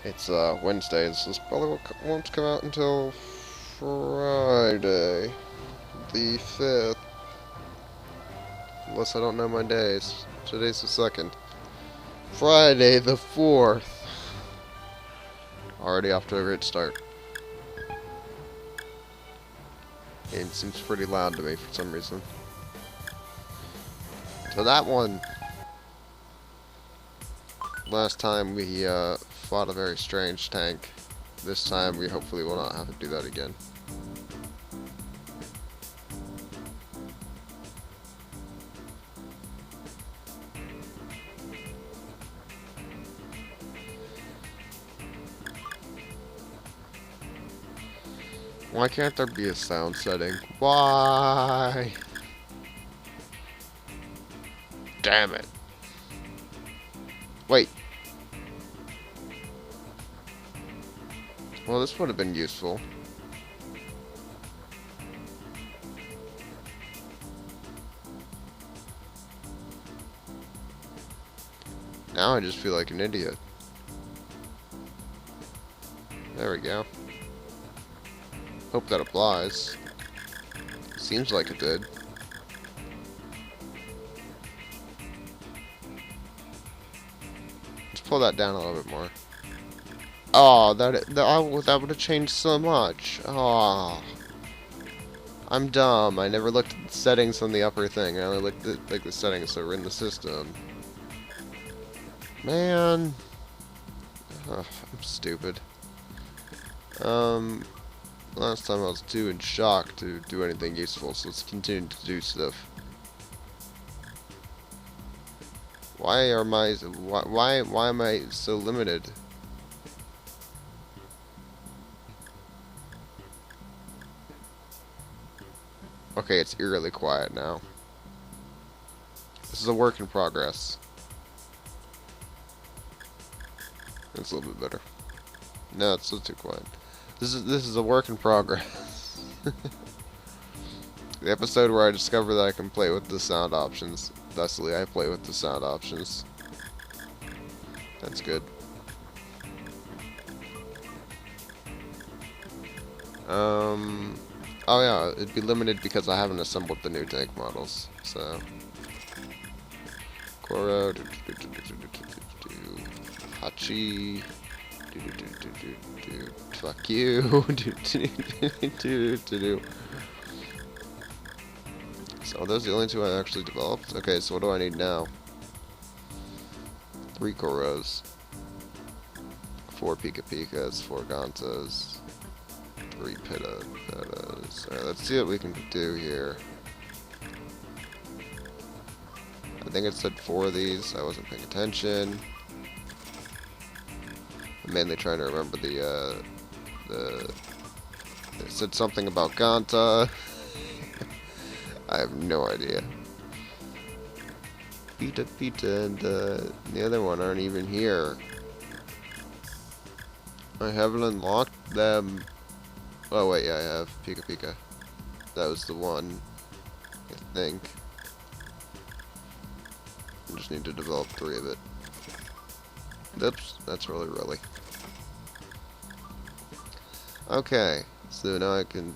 It's Wednesday. This probably won't come out until Friday, the 5th. Unless I don't know my days. Today's the 2nd. Friday the 4th. Already off to a great start. It seems pretty loud to me for some reason. So that one. Last time we fought a very strange tank. This time we hopefully will not have to do that again. Why can't there be a sound setting? Why? Damn it. Wait. Well, this would have been useful. Now I just feel like an idiot. There we go. Hope that applies. Seems like it did. Let's pull that down a little bit more. Oh, that would have changed so much. Oh, I'm dumb. I never looked at the settings on the upper thing. I only looked at like the settings that were in the system. Man, I'm stupid. Last time I was too in shock to do anything useful, so let's continue to do stuff. Why am I so limited? Okay, it's eerily quiet now. This is a work in progress. It's a little bit better. No, it's still too quiet. This is a work in progress. The episode where I discover that I can play with the sound options. Thusly, I play with the sound options. That's good. Oh yeah, it'd be limited because I haven't assembled the new tank models. So, Koro, Hachi, fuck you, So those are the only two I actually developed. Okay, so what do I need now? 3 Koros, 4 Pika Pikas, 4 Gantas, 3 Pitas. Alright, let's see what we can do here. I think it said 4 of these. I wasn't paying attention. I'm mainly trying to remember it said something about Ganta. I have no idea. Pita, and the other one aren't even here. I haven't unlocked them. Oh wait, yeah, I have Pika Pika. That was the one, I think. I just need to develop 3 of it. Oops, that's really. Okay, so now I can.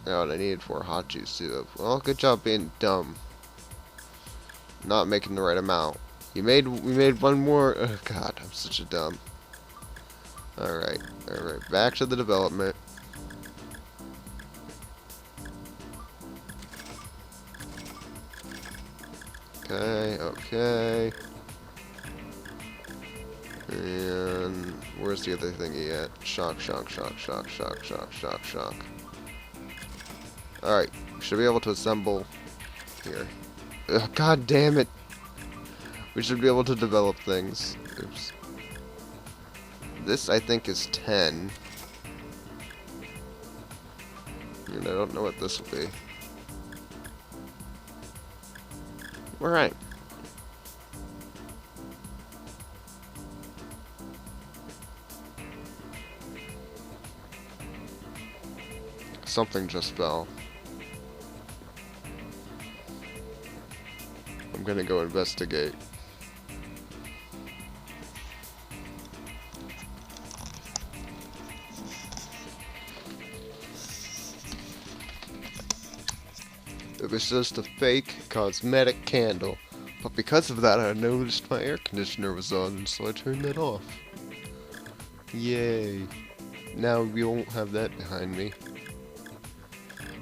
Oh, and I needed 4 hot juice too. Well, good job being dumb. Not making the right amount. We made one more. Oh god, I'm such a dumb. Alright, back to the development. Okay. And where's the other thingy at? Shock. Alright, should be able to assemble here. Ugh, god damn it! We should be able to develop things. Oops. This, I think, is 10. And I don't know what this will be. Alright. Something just fell. I'm gonna go investigate. It was just a fake cosmetic candle. But because of that, I noticed my air conditioner was on, so I turned that off. Yay. Now we won't have that behind me.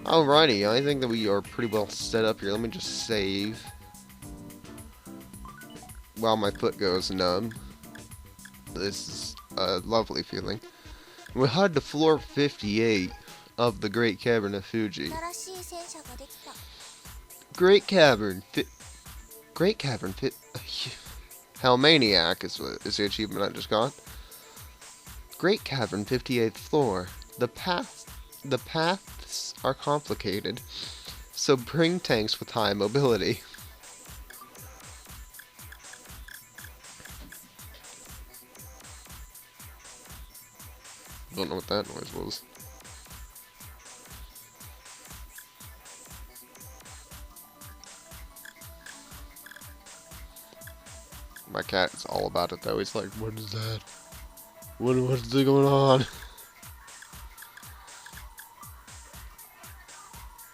Alrighty, I think that we are pretty well set up here. Let me just save while my foot goes numb. This is a lovely feeling. We'll head to floor 58 of the Great Cavern of Fuji. Great Cavern. Great Cavern. Hellmaniac is the achievement I just got. Great Cavern, 58th floor. The paths are complicated, so bring tanks with high mobility. Don't know what that noise was. My cat is all about it though. He's like, what is that? What's going on?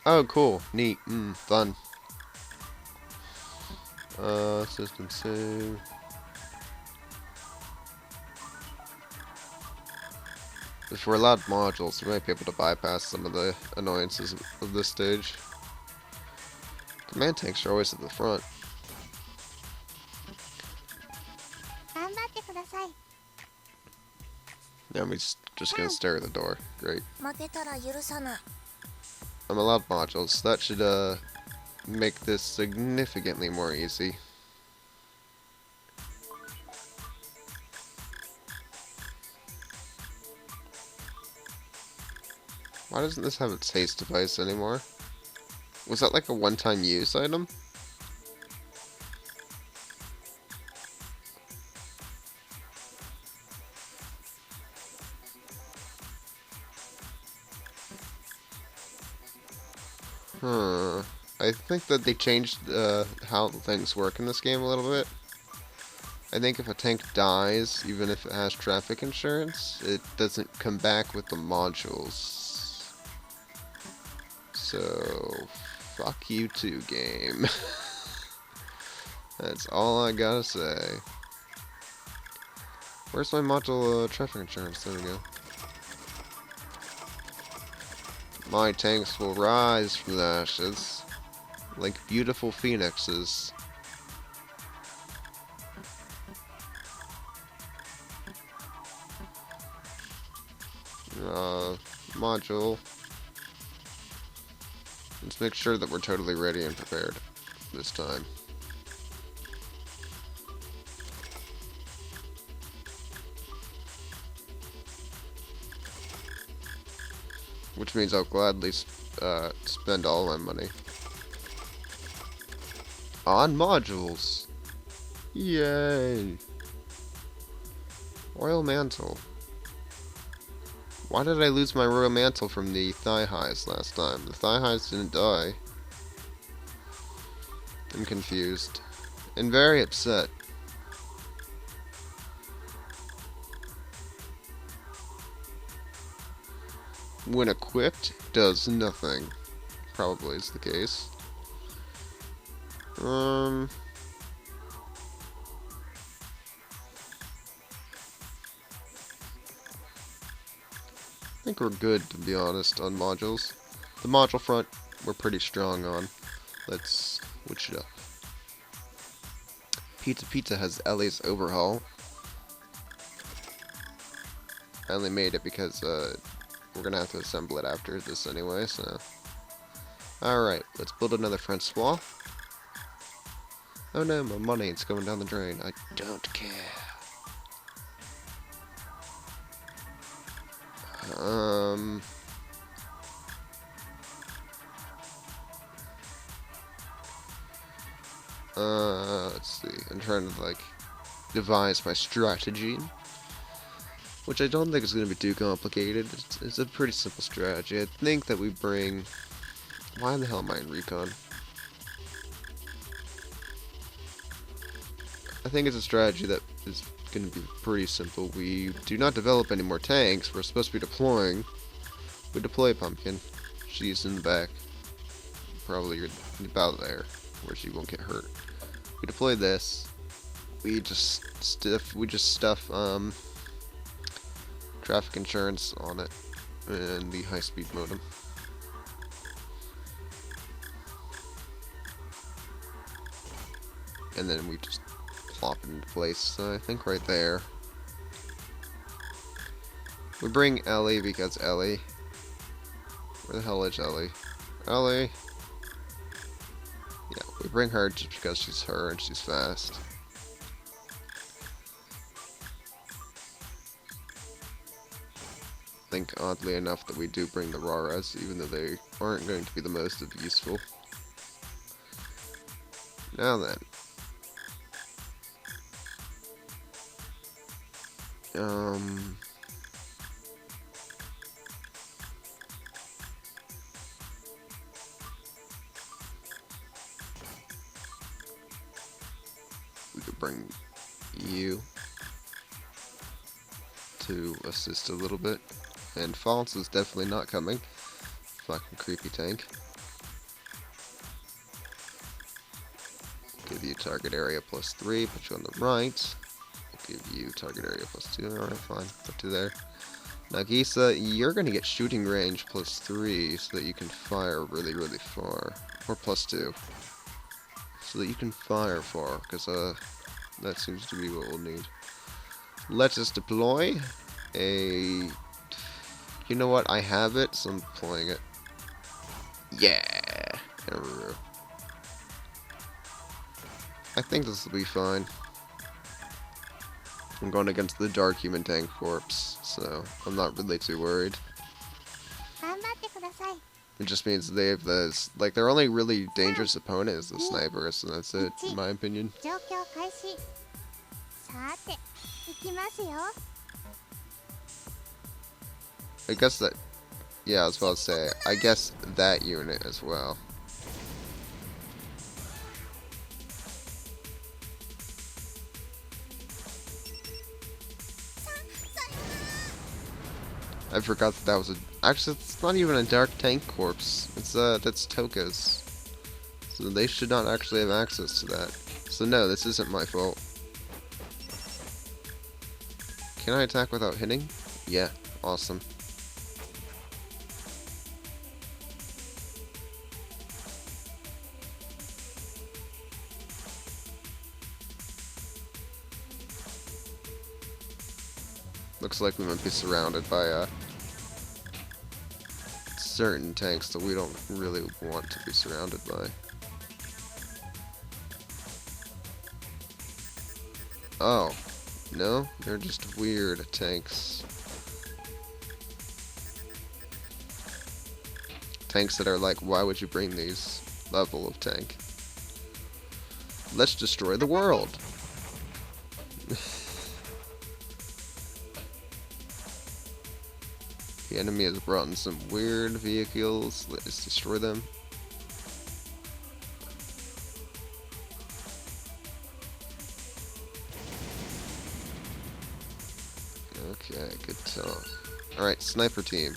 Oh, cool. Neat. Fun. System save. If we're allowed modules, we might be able to bypass some of the annoyances of this stage. Command tanks are always at the front. Now I'm just gonna stare at the door. Great. I'm allowed modules. That should make this significantly more easy. Why doesn't this have its haste device anymore? Was that like a one-time use item? I think that they changed how things work in this game a little bit. I think if a tank dies, even if it has traffic insurance, it doesn't come back with the modules. So, fuck you too, game. That's all I gotta say. Where's my module traffic insurance? There we go. My tanks will rise from the ashes like beautiful phoenixes. Module. Let's make sure that we're totally ready and prepared this time. Which means I'll gladly spend all my money on modules. Yay! Royal Mantle. Why did I lose my Royal Mantle from the thigh highs last time? The thigh highs didn't die. I'm confused and very upset. When equipped, does nothing. Probably is the case. I think we're good, to be honest, on modules. The module front, we're pretty strong on. Let's switch it up. Pizza has Ellie's overhaul. I only made it because we're gonna have to assemble it after this anyway, so. Alright, let's build another French wall. Oh no, my money, it's going down the drain. I don't care. Let's see. I'm trying to, like, devise my strategy. Which I don't think is going to be too complicated. It's a pretty simple strategy. I think that we bring... Why the hell am I in recon? I think it's a strategy that is going to be pretty simple. We do not develop any more tanks. We're supposed to be deploying. We deploy Pumpkin. She's in the back. Probably about there, where she won't get hurt. We deploy this. We just stuff traffic insurance on it and the high-speed modem. And then we just plop it into place. So I think right there. We bring Ellie because Ellie. Where the hell is Ellie? Ellie. Yeah, we bring her just because she's her and she's fast. I think oddly enough that we do bring the Raras, even though they aren't going to be the most useful. Now then. We could bring you to assist a little bit. And False is definitely not coming. Fucking creepy tank. Give you target area +3, put you on the right. Give you target area +2, alright, fine, put you there. Nagisa, you're gonna get shooting range +3 so that you can fire really, really far. Or +2. So that you can fire far, because that seems to be what we'll need. Let us deploy a... You know what, I have it, so I'm deploying it. Yeah! I think this will be fine. I'm going against the Dark Human Tank Corps, so I'm not really too worried. It just means they have this, like, their only really dangerous opponent is the snipers, and that's it, in my opinion. I guess that, yeah, I was about to say, I guess that unit as well. I forgot that was a... Actually, it's not even a Dark Tank Corps. It's, that's Toka's. So they should not actually have access to that. So no, this isn't my fault. Can I attack without hitting? Yeah, awesome. Looks like we might be surrounded by certain tanks that we don't really want to be surrounded by. Oh, no? They're just weird tanks. Tanks that are like, why would you bring these level of tank? Let's destroy the world! The enemy has brought in some weird vehicles. Let's destroy them. Okay, good talk. Alright, sniper team.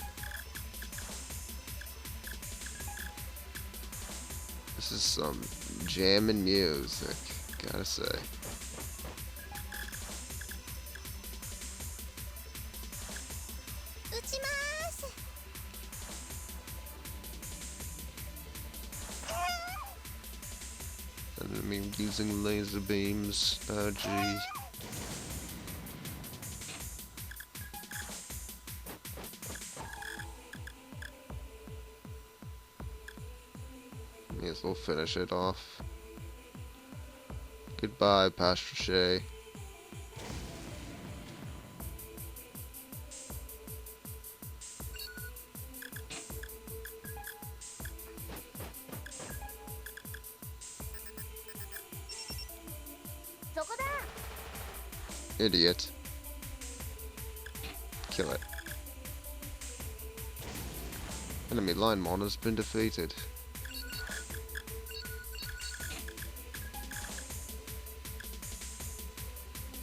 This is some jammin' music, gotta say. Enemy using laser beams. Oh gee. May as well finish it off. Goodbye, Pastor Shay. Idiot. Kill it. Enemy line mon has been defeated.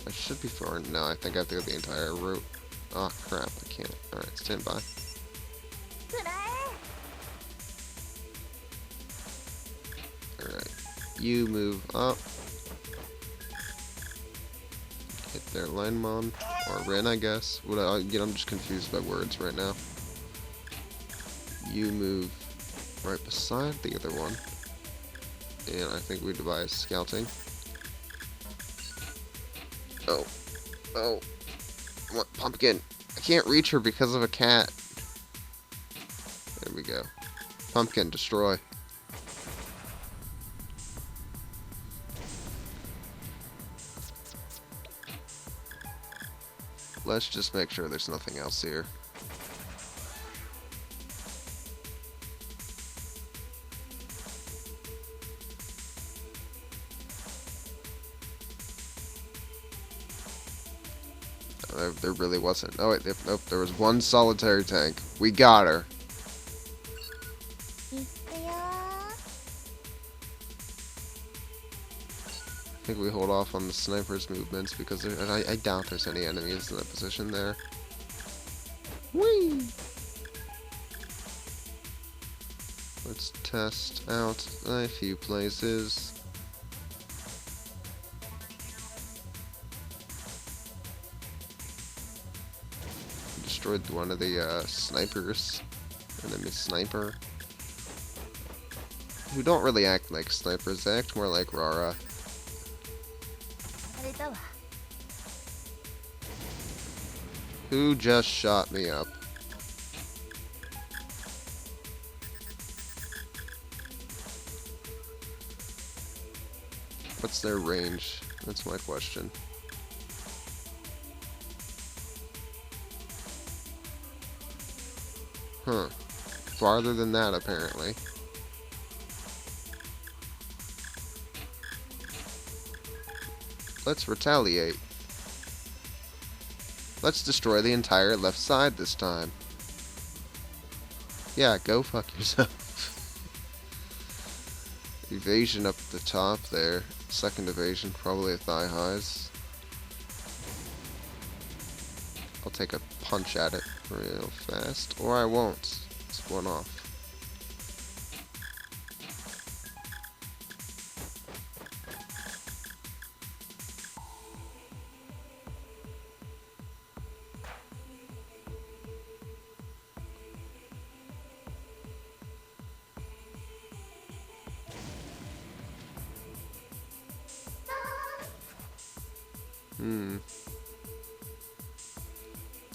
I should be far. No, I think I have to go the entire route. Oh crap, I can't. Alright, stand by. Alright. You move up. Hit their Linemon. Or Rin, I guess. I'm just confused by words right now. You move right beside the other one. And I think we devise scouting. Oh. Oh. What? Pumpkin. I can't reach her because of a cat. There we go. Pumpkin, destroy. Let's just make sure there's nothing else here. There really wasn't. Oh wait, nope, there was one solitary tank. We got her. I think we hold off on the sniper's movements because I doubt there's any enemies in that position there. Whee! Let's test out a few places. Destroyed one of the snipers. Enemy sniper. Who don't really act like snipers, they act more like Rara. Who just shot me up? What's their range? That's my question. Huh. Farther than that, apparently. Let's retaliate. Let's destroy the entire left side this time. Yeah, go fuck yourself. Evasion up at the top there. Second evasion, probably a thigh highs. I'll take a punch at it real fast. Or I won't. It's one off.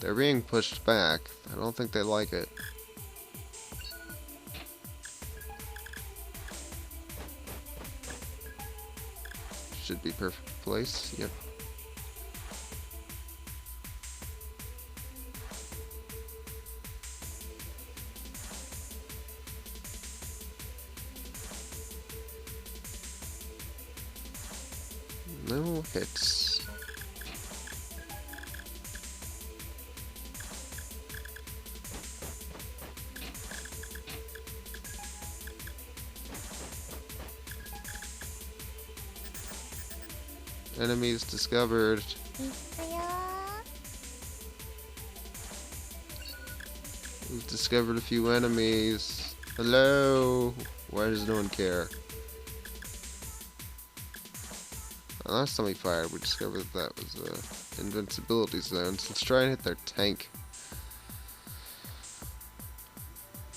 They're being pushed back. I don't think they like it. Should be perfect place. Yep. No hits. Enemies discovered. We've discovered a few enemies. Hello. Why does no one care? Last time we fired, we discovered that was a invincibility zone. So let's try and hit their tank.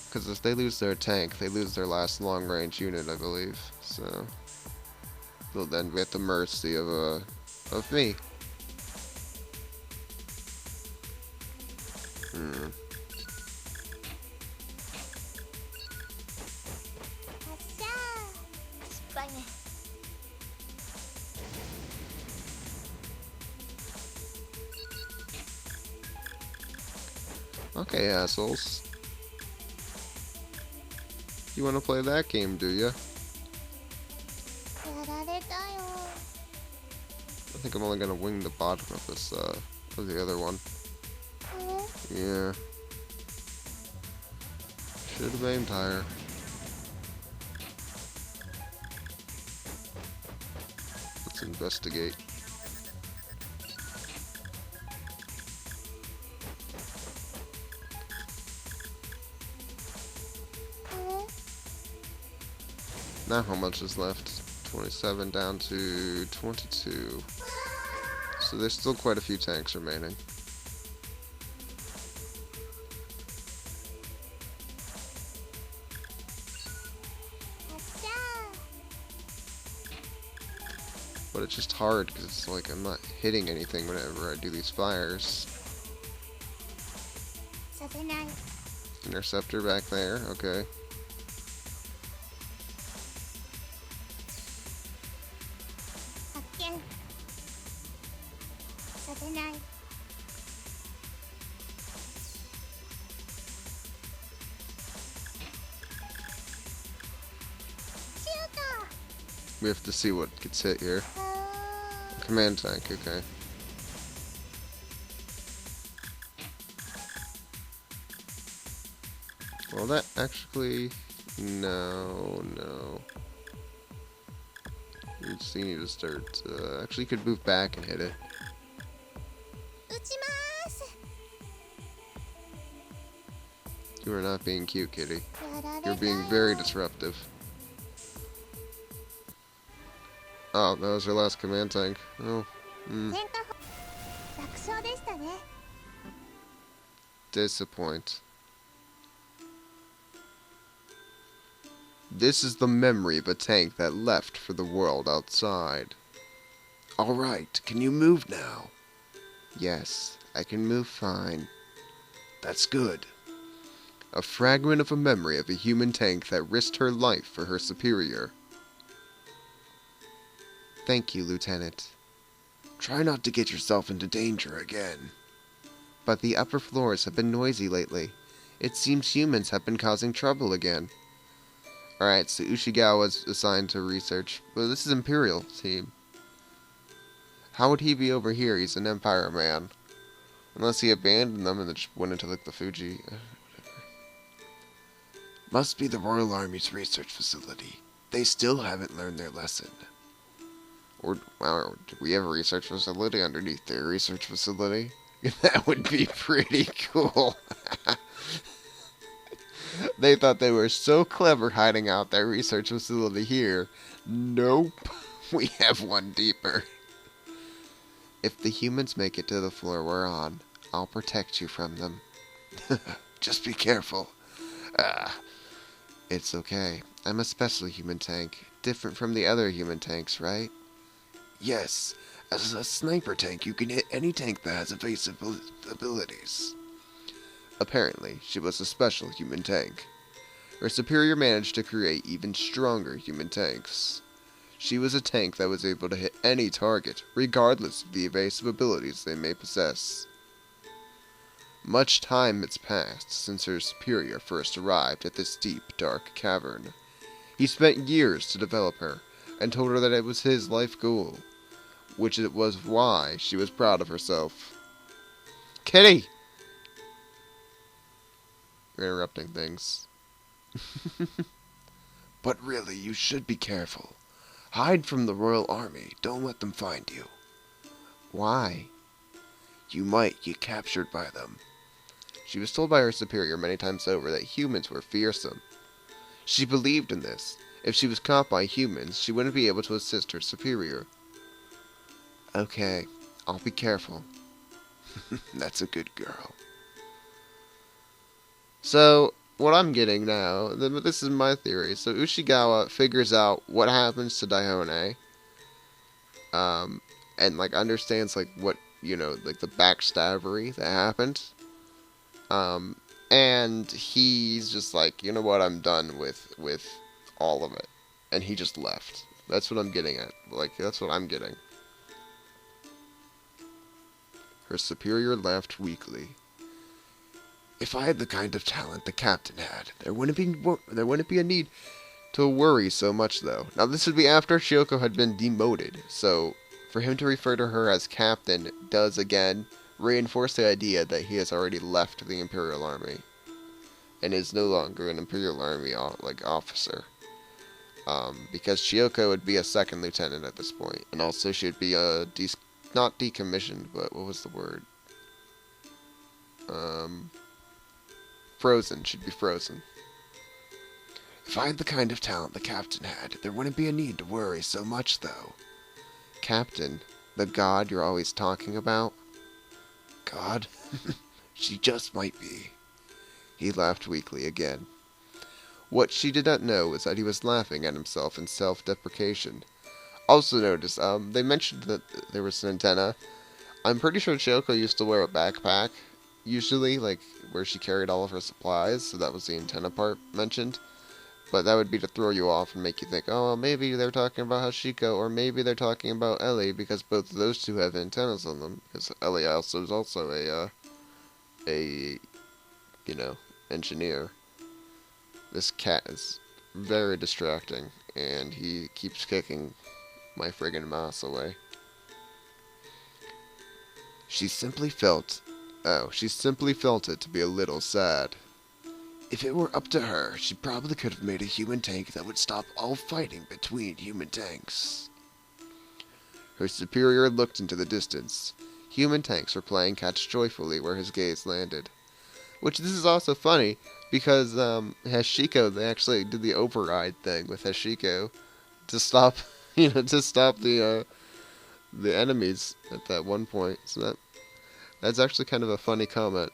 Because if they lose their tank, they lose their last long-range unit, I believe. So they'll then be at the mercy of me. Okay, assholes. You want to play that game, do ya? I think I'm only gonna wing the bottom of this, of the other one. Yeah. Should have aimed higher. Let's investigate. Now how much is left? 27 down to 22. So there's still quite a few tanks remaining. But it's just hard because it's like I'm not hitting anything whenever I do these fires. Interceptor back there, okay. We have to see what gets hit here. Command tank, okay. Well, that actually... No. You just need to start... actually, you could move back and hit it. You are not being cute, kitty. You're being very disruptive. Oh, that was your last command tank. Oh. Disappoint. This is the memory of a tank that left for the world outside. Alright, can you move now? Yes, I can move fine. That's good. A fragment of a memory of a human tank that risked her life for her superior. Thank you, Lieutenant. Try not to get yourself into danger again. But the upper floors have been noisy lately. It seems humans have been causing trouble again. Alright, so Ushigawa was assigned to research. But this is Imperial team. How would he be over here? He's an Empire man. Unless he abandoned them and then just went into like the Fuji. Whatever. Must be the Royal Army's research facility. They still haven't learned their lesson. Or, wow, do we have a research facility underneath their research facility? That would be pretty cool. They thought they were so clever hiding out their research facility here. Nope. We have one deeper. If the humans make it to the floor we're on, I'll protect you from them. Just be careful. It's okay. I'm a special human tank. Different from the other human tanks, right? Yes. As a sniper tank, you can hit any tank that has evasive abilities. Apparently, she was a special human tank. Her superior managed to create even stronger human tanks. She was a tank that was able to hit any target, regardless of the evasive abilities they may possess. Much time has passed since her superior first arrived at this deep, dark cavern. He spent years to develop her, and told her that it was his life goal, which it was why she was proud of herself. Kitty! You're interrupting things. But really, you should be careful. Hide from the Royal Army. Don't let them find you. Why? You might get captured by them. She was told by her superior many times over that humans were fearsome. She believed in this. If she was caught by humans, she wouldn't be able to assist her superior. Okay, I'll be careful. That's a good girl. So, what I'm getting now, this is my theory. So Ushigawa figures out what happens to Daihone, and like understands like what, you know, like the backstabbery that happened. And he's just like, you know what, I'm done with all of it. And he just left. That's what I'm getting at. Like, that's what I'm getting. Her superior left weakly. If I had the kind of talent the captain had, there wouldn't be a need to worry so much, though. Now, this would be after Shioko had been demoted, so for him to refer to her as captain does, again, reinforce the idea that he has already left the Imperial Army and is no longer an Imperial Army officer. Because Shioko would be a second lieutenant at this point, and also she would be not decommissioned, but what was the word? Frozen. She'd be frozen. If I had the kind of talent the captain had, there wouldn't be a need to worry so much, though. Captain? The god you're always talking about? God? She just might be. He laughed weakly again. What she did not know was that he was laughing at himself in self-deprecation. Also notice, they mentioned that there was an antenna. I'm pretty sure Choco used to wear a backpack, usually, like, where she carried all of her supplies, so that was the antenna part mentioned. But that would be to throw you off and make you think, oh, well, maybe they're talking about Hashiko, or maybe they're talking about Ellie, because both of those two have antennas on them. Because Ellie also is also a engineer. This cat is very distracting, and he keeps kicking my friggin' mouse away. She simply felt it to be a little sad. If it were up to her, she probably could have made a human tank that would stop all fighting between human tanks. Her superior looked into the distance. Human tanks were playing catch joyfully where his gaze landed. Which, this is also funny, because Hashiko, they actually did the override thing with Hashiko to stop, the enemies at that one point. So that's actually kind of a funny comment.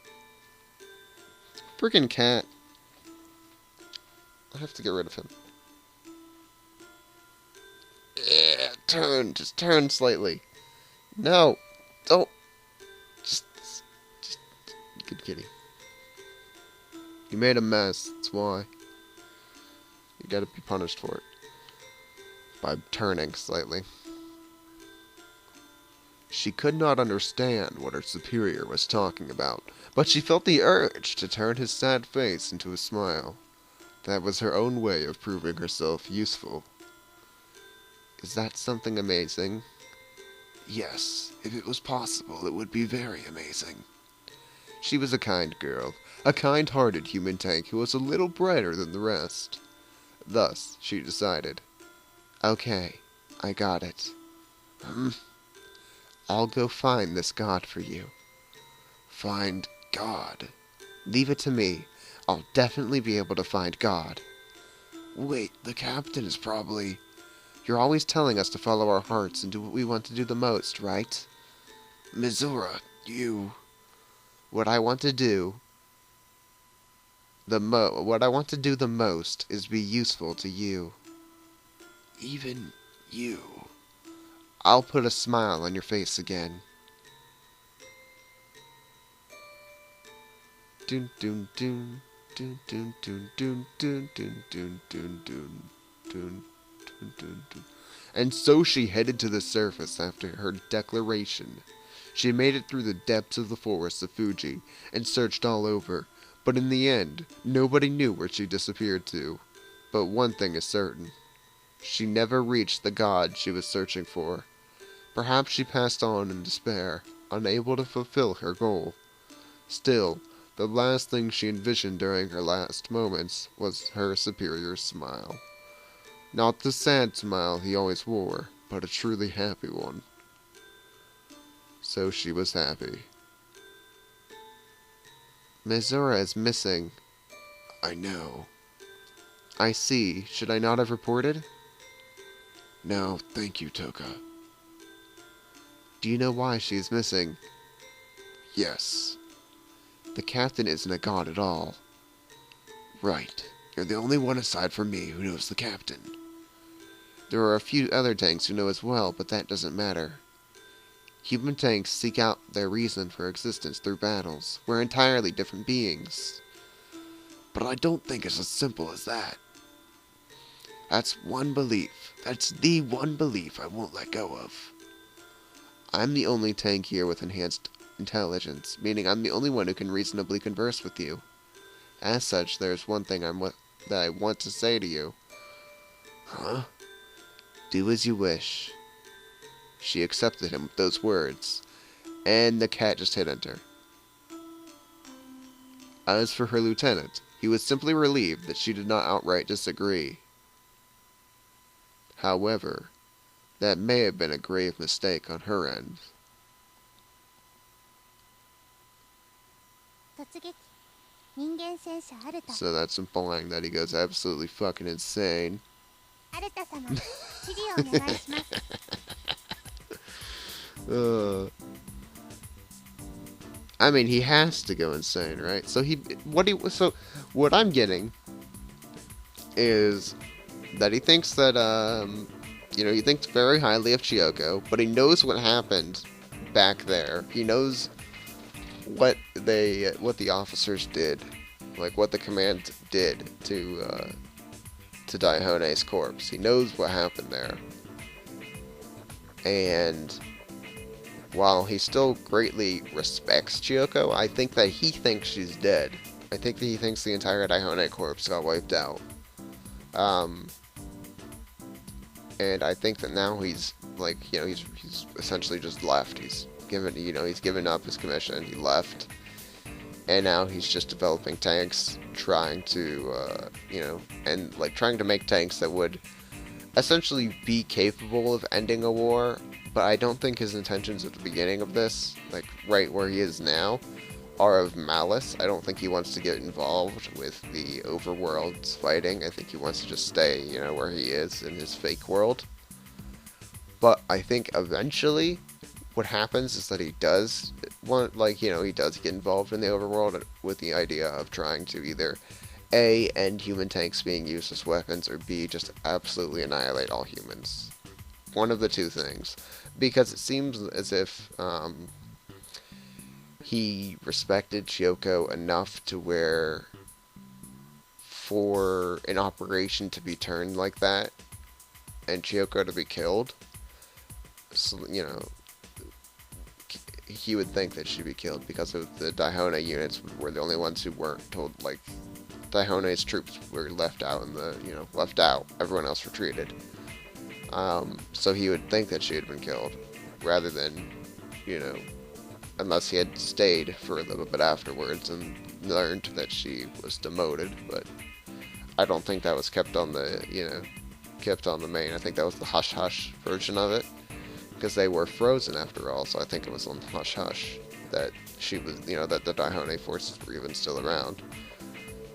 Freaking cat. I have to get rid of him. Yeah, just turn slightly. No, don't. Just, good kitty. You made a mess, that's why. You gotta be punished for it. By turning slightly. She could not understand what her superior was talking about, but she felt the urge to turn his sad face into a smile. That was her own way of proving herself useful. Is that something amazing? Yes, if it was possible, it would be very amazing. She was a kind girl, a kind-hearted human tank who was a little brighter than the rest. Thus, she decided. Okay, I got it. I'll go find this god for you. Find God? Leave it to me. I'll definitely be able to find God. Wait, the captain is probably... You're always telling us to follow our hearts and do what we want to do the most, right? Mizura, you... What I want to do the most is be useful to you. Even you. I'll put a smile on your face again. Dun dun dun dun dun dun dun dun dun dun dun dun dun dun dun. And so she headed to the surface after her declaration. She made it through the depths of the forest of Fuji and searched all over, but in the end, nobody knew where she disappeared to. But one thing is certain. She never reached the god she was searching for. Perhaps she passed on in despair, unable to fulfill her goal. Still, the last thing she envisioned during her last moments was her superior's smile. Not the sad smile he always wore, but a truly happy one. So she was happy. Mizura is missing. I know. I see. Should I not have reported? No, thank you, Toka. Do you know why she is missing? Yes. The captain isn't a god at all. Right. You're the only one aside from me who knows the captain. There are a few other tanks who know as well, but that doesn't matter. Human tanks seek out their reason for existence through battles. We're entirely different beings. But I don't think it's as simple as that. That's one belief. That's the one belief I won't let go of. I'm the only tank here with enhanced intelligence, meaning I'm the only one who can reasonably converse with you. As such, there's one thing that I want to say to you. Huh? Do as you wish. She accepted him with those words, and the cat just hit enter. As for her lieutenant, he was simply relieved that she did not outright disagree. However, that may have been a grave mistake on her end. So that's implying that he goes absolutely fucking insane. uh, I mean, he has to go insane, right? So what I'm getting is that he thinks that he thinks very highly of Chiyoko, but he knows what happened back there. He knows what the officers did, like what the command did to Daihone's corpse. He knows what happened there, and while he still greatly respects Chiyoko, I think that he thinks she's dead. I think that he thinks the entire Daihone corpse got wiped out. And I think that now he's he's essentially just left. He's given up his commission. He left, and now he's just developing tanks, trying to trying to make tanks that would essentially be capable of ending a war. But I don't think his intentions at the beginning of this, like right where he is now, are of malice. I don't think he wants to get involved with the overworld's fighting. I think he wants to just stay, where he is in his fake world. But I think eventually what happens is that he does he does get involved in the overworld with the idea of trying to either A, end human tanks being used as weapons, or B, just absolutely annihilate all humans. One of the two things. Because it seems as if he respected Chiyoko enough to where for an operation to be turned like that and Chiyoko to be killed, so, he would think that she'd be killed because of the Daihone units were the only ones who weren't told, like, Daihone's troops were left out everyone else retreated. So he would think that she had been killed, rather than, unless he had stayed for a little bit afterwards and learned that she was demoted, but I don't think that was kept on the main. I think that was the hush-hush version of it, because they were frozen after all, so I think it was on the hush-hush that she was, that the Daihone forces were even still around.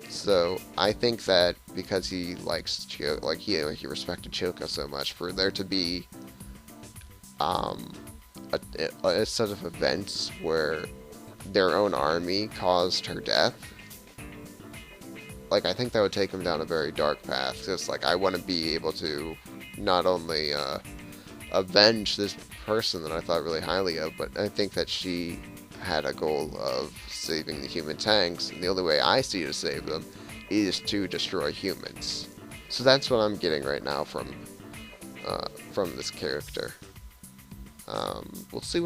So I think that because he likes Chiyoko, he respected Chiyoko so much, for there to be a set of events where their own army caused her death, I think that would take him down a very dark path. Just I want to be able to not only avenge this person that I thought really highly of, but I think that she had a goal of saving the human tanks, and the only way I see to save them is to destroy humans. So that's what I'm getting right now from this character. We'll see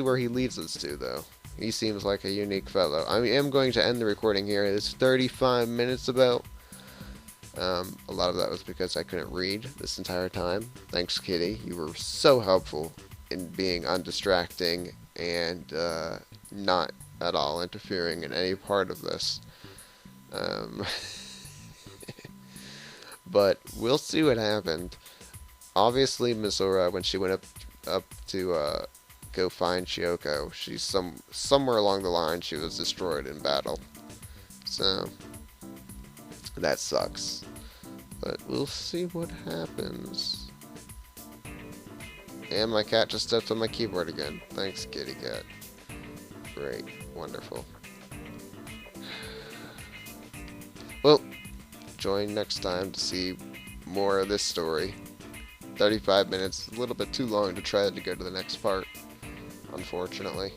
where he leads us to, though. He seems like a unique fellow. I am going to end the recording here. It's 35 minutes about. A lot of that was because I couldn't read this entire time. Thanks, Kitty. You were so helpful in being undistracting and not at all interfering in any part of this. But we'll see what happened. Obviously, Misora, when she went up to go find Chiyoko, she's somewhere along the line she was destroyed in battle. So that sucks. But we'll see what happens. And my cat just stepped on my keyboard again. Thanks, kitty cat. Great. Wonderful. Well, join next time to see more of this story. 35 minutes, a little bit too long to try to go to the next part, unfortunately.